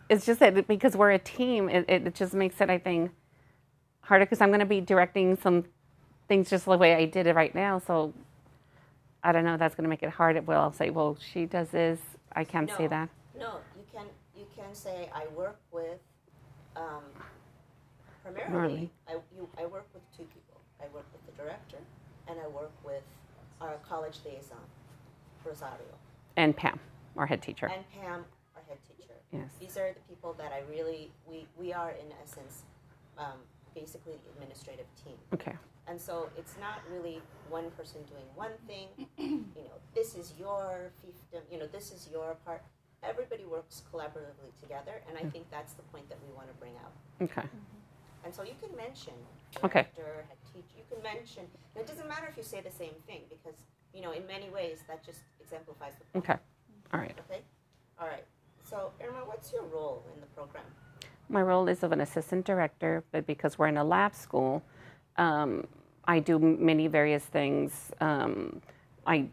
it's just that because we're a team, it just makes it, I think, harder because I'm going to be directing some things just the way I did it right now. So I don't know. That's going to make it hard. Well, I'll say, well, she does this. I can't say that. No, you can say I work with. Primarily, I work with two people. I work with the director, and I work with our college liaison, Rosario. And Pam, our head teacher. And Pam, our head teacher. Yes. These are the people that I really, we are in essence, basically the administrative team. Okay. And so it's not really one person doing one thing, this is your fiefdom, this is your part. Everybody works collaboratively together, and I think that's the point that we want to bring out. Okay. And so you can mention okay. director, head teacher, you can mention, and it doesn't matter if you say the same thing, because, in many ways, that just exemplifies the point. Okay. All right. Okay? All right. So, Irma, what's your role in the program? My role is of an assistant director, but because we're in a lab school, I do many various things. I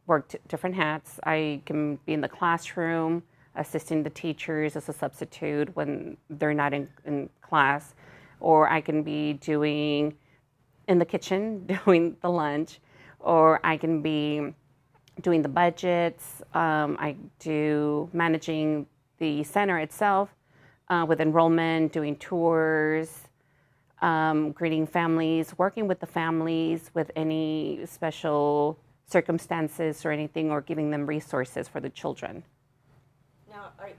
work different hats. I can be in the classroom, assisting the teachers as a substitute when they're not in class, or I can be doing in the kitchen, doing the lunch, or I can be doing the budgets. I do managing the center itself with enrollment, doing tours, greeting families, working with the families with any special circumstances or anything, or giving them resources for the children. Now, are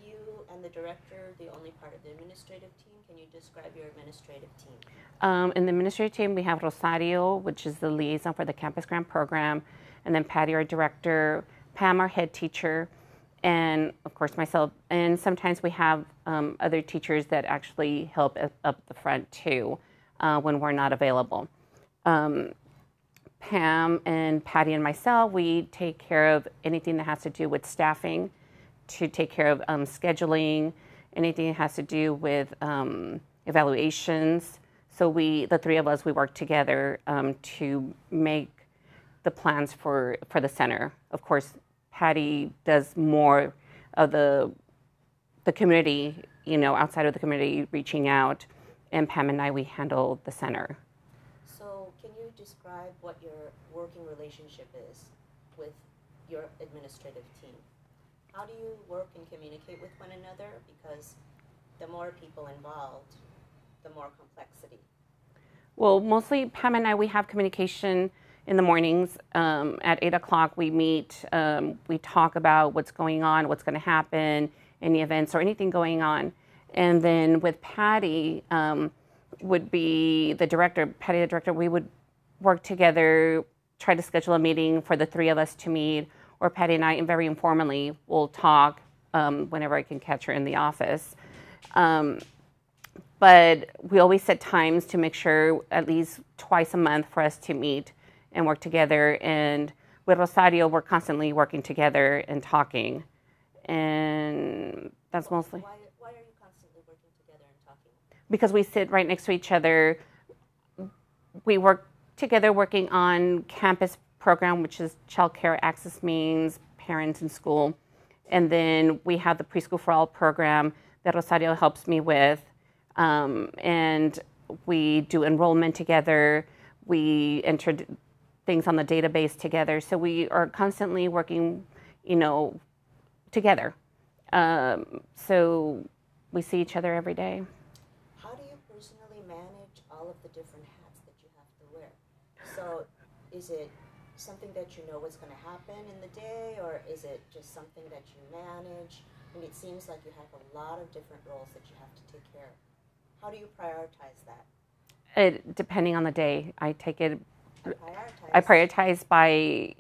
you and the director the only part of the administrative team? Can you describe your administrative team? In the administrative team, we have Rosario, which is the liaison for the Campus Grant program, and then Patty, our director, Pam, our head teacher, and of course myself. And sometimes we have other teachers that actually help up the front too when we're not available. Pam and Patty and myself, we take care of anything that has to do with staffing, to take care of scheduling, anything that has to do with evaluations. So the three of us, we work together to make the plans for the center. Of course, Patty does more of the community, outside of the community, reaching out, and Pam and I, we handle the center. So can you describe what your working relationship is with your administrative team? How do you work and communicate with one another? Because the more people involved, the more complexity. Well, mostly Pam and I, we have communication in the mornings. At 8 o'clock, we meet. We talk about what's going on, what's going to happen, any events or anything going on. And then with Patty, would be the director, Patty the director, we would work together, try to schedule a meeting for the three of us to meet, or Patty and I, and very informally, will talk whenever I can catch her in the office. But we always set times to make sure at least twice a month for us to meet and work together. And with Rosario, we're constantly working together and talking. And that's mostly... Why are you constantly working together and talking? Because we sit right next to each other. We work together working on campus program, which is child care access means, parents in school. And then we have the Preschool for All program that Rosario helps me with. And we do enrollment together. We enter things on the database together. So we are constantly working, together. So we see each other every day. How do you personally manage all of the different hats that you have to wear? So is it something that you know what's going to happen in the day, or is it just something that you manage? I mean, it seems like you have a lot of different roles that you have to take care of. How do you prioritize that? Depending on the day, I take it. I prioritize by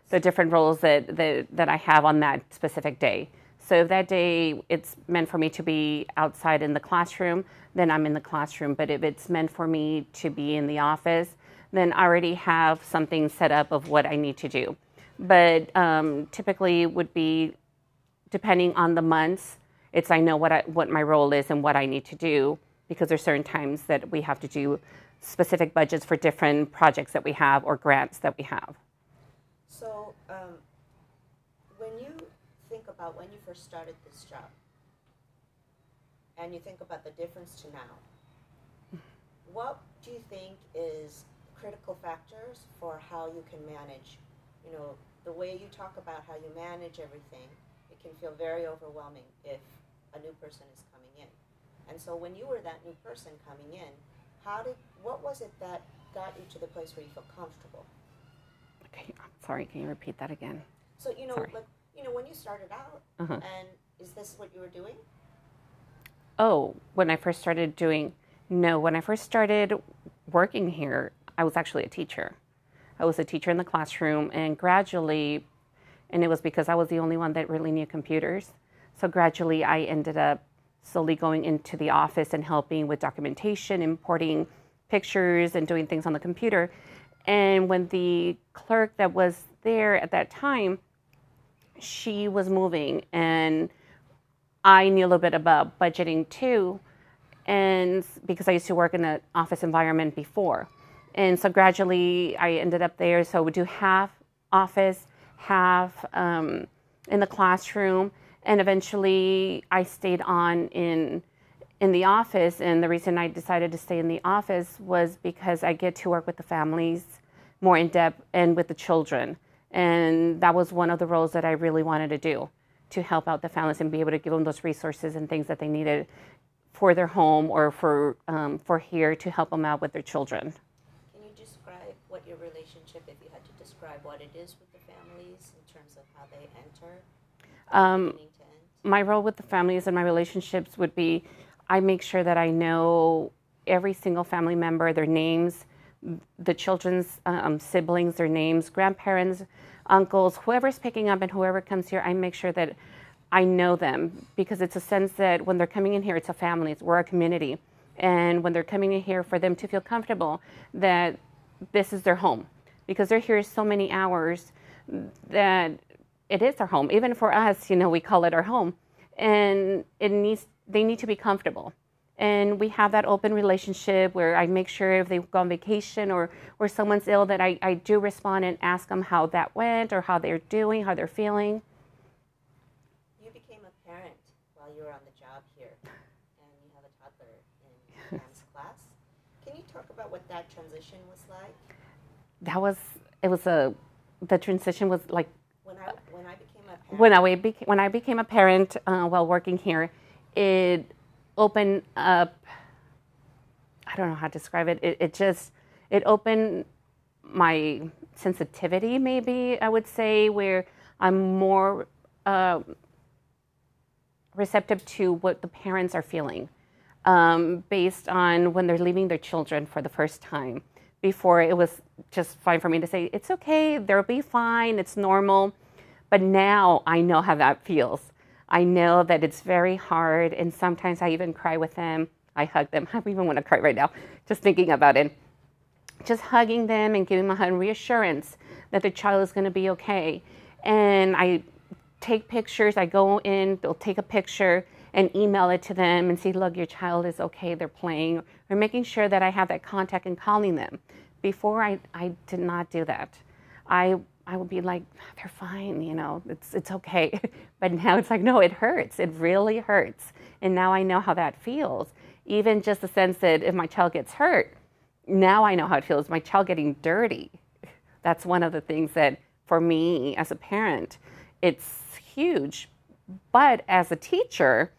the different roles that I have on that specific day. So if that day it's meant for me to be outside in the classroom, then I'm in the classroom. But if it's meant for me to be in the office, then I already have something set up of what I need to do. But typically would be, depending on the months, I know what my role is and what I need to do, because there's certain times that we have to do specific budgets for different projects that we have or grants that we have. So when you think about when you first started this job, and you think about the difference to now, what do you think is critical factors for how you can manage, you know, the way you talk about how you manage everything, it can feel very overwhelming if a new person is coming in. And so when you were that new person coming in, what was it that got you to the place where you felt comfortable? Okay, I'm sorry, can you repeat that again? So, you know, Sorry. like, you know, when you started out, and is this what you were doing? Oh, when I first started working here, I was actually a teacher. I was a teacher in the classroom, and gradually, and it was because I was the only one that really knew computers. So gradually I ended up slowly going into the office and helping with documentation, importing pictures and doing things on the computer. And when the clerk that was there at that time, she was moving, and I knew a little bit about budgeting too, and because I used to work in the office environment before. And so gradually I ended up there. So we do half office, half in the classroom, and eventually I stayed on in the office. And the reason I decided to stay in the office was because I get to work with the families more in depth and with the children. And that was one of the roles that I really wanted to do, to help out the families and be able to give them those resources and things that they needed for their home or for here to help them out with their children. Can you describe what your relationship, if you had to describe what it is with the families in terms of how they enter from beginning to end? My role with the families and my relationships would be, I make sure that I know every single family member, their names, the children's siblings, their names, grandparents, uncles, whoever's picking up and whoever comes here, I make sure that I know them, because it's a sense that when they're coming in here, it's a family, we're a community. And when they're coming in here, for them to feel comfortable that this is their home, because they're here so many hours that it is their home. Even for us, you know, we call it our home, and they need to be comfortable. And we have that open relationship where I make sure if they go on vacation or someone's ill, that I do respond and ask them how that went or how they're doing, how they're feeling. You became a parent while you were on the job here, and you have a toddler in Pam's class. Can you talk about what that transition was like? The transition was like, when I became a parent. when I became a parent while working here, it opened up, I don't know how to describe it. It opened my sensitivity, maybe I would say, where I'm more receptive to what the parents are feeling based on when they're leaving their children for the first time. Before, it was just fine for me to say, it's okay, they'll be fine, it's normal. But now I know how that feels. I know that it's very hard, and sometimes I even cry with them. I hug them. I even want to cry right now, just thinking about it. Just hugging them and giving them a reassurance that the child is going to be okay. And I take pictures. I go in, they'll take a picture and email it to them and say, look, your child is okay, they're playing, or making sure that I have that contact and calling them. Before, I did not do that. I would be like, they're fine, you know, it's okay. But now it's like, no, it hurts. It really hurts. And now I know how that feels. Even just the sense that if my child gets hurt, now I know how it feels. My child getting dirty. That's one of the things that, for me as a parent, it's huge. But as a teacher,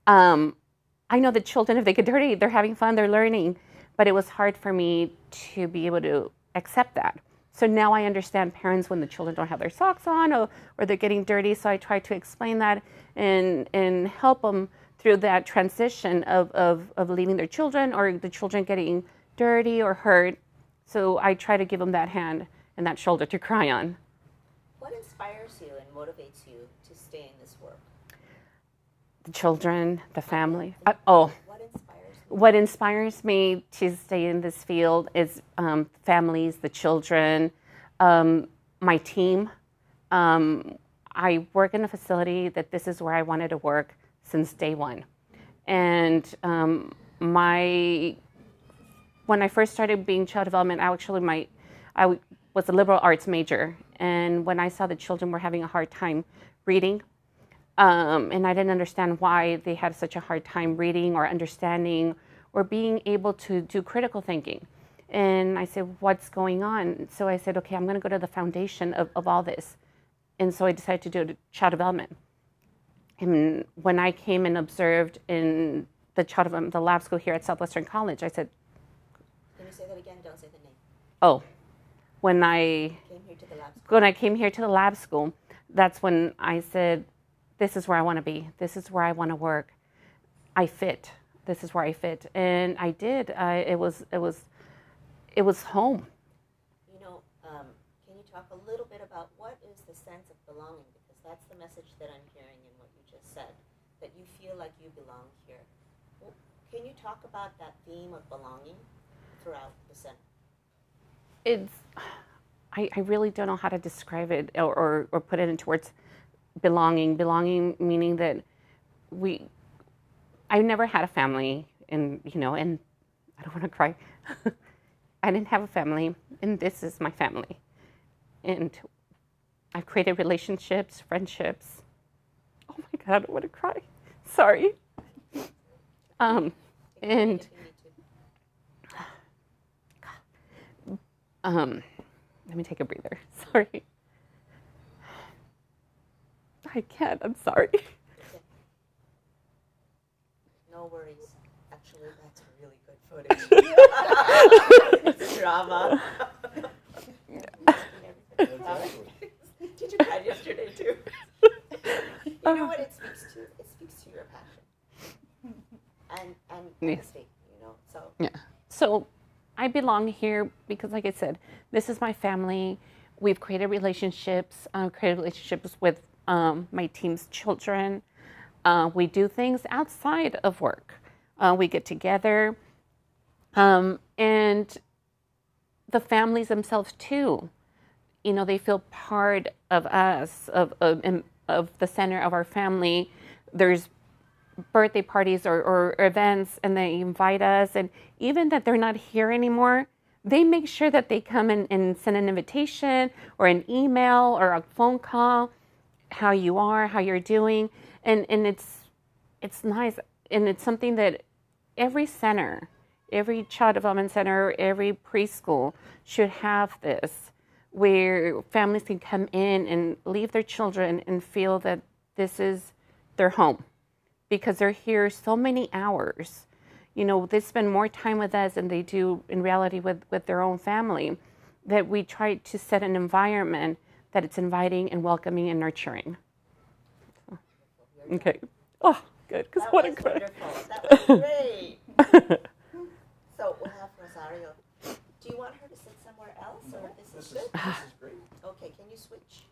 I know the children, if they get dirty, they're having fun, they're learning. But it was hard for me to be able to accept that. So now I understand parents when the children don't have their socks on or they're getting dirty. So I try to explain that and help them through that transition of leaving their children or the children getting dirty or hurt. So I try to give them that hand and that shoulder to cry on. What inspires you and motivates you to stay in this work? The children, the family. What inspires you? What inspires me to stay in this field is families, the children, my team. I work in a facility that this is where I wanted to work since day one. And when I first started being child development, I was a liberal arts major. And when I saw the children were having a hard time reading, And I didn't understand why they had such a hard time reading or understanding or being able to do critical thinking. And I said, what's going on? So I said, okay, I'm going to go to the foundation of all this. And so I decided to do child development. And when I came and observed in the child development, the lab school here at Southwestern College, I said, can you say that again? Don't say the name. oh, when I came here to the lab school, that's when I said, this is where I want to be. This is where I want to work. I fit. This is where I fit. And I did. It was home. You know, can you talk a little bit about what is the sense of belonging? Because that's the message that I'm hearing in what you just said, that you feel like you belong here. Well, can you talk about that theme of belonging throughout the center? I really don't know how to describe it or put it into words. Belonging meaning that I never had a family, and and I don't want to cry. I didn't have a family, and this is my family. And I've created relationships, friendships. Oh my God, I don't want to cry. Sorry. Let me take a breather. Sorry. I can't. I'm sorry. Okay. No worries. Actually, that's really good footage. It's drama. Did you cry yesterday too? You know what it speaks to? It speaks to your passion and honesty. So yeah. So I belong here because, like I said, this is my family. We've created relationships. With my team's children. We do things outside of work. We get together, and the families themselves too. They feel part of us, of the center of our family. There's birthday parties or events, and they invite us, and even that they're not here anymore, they make sure that they come and send an invitation or an email or a phone call, how you are, how you're doing, and it's nice, and it's something that every center, every child development center, every preschool should have this, where families can come in and leave their children and feel that this is their home, because they're here so many hours. They spend more time with us than they do in reality with their own family, that we try to set an environment that it's inviting and welcoming and nurturing. Okay. Oh, good. Because what a good. That was great. So we'll have Rosario. Do you want her to sit somewhere else, or this is good? This is great. Okay. Can you switch?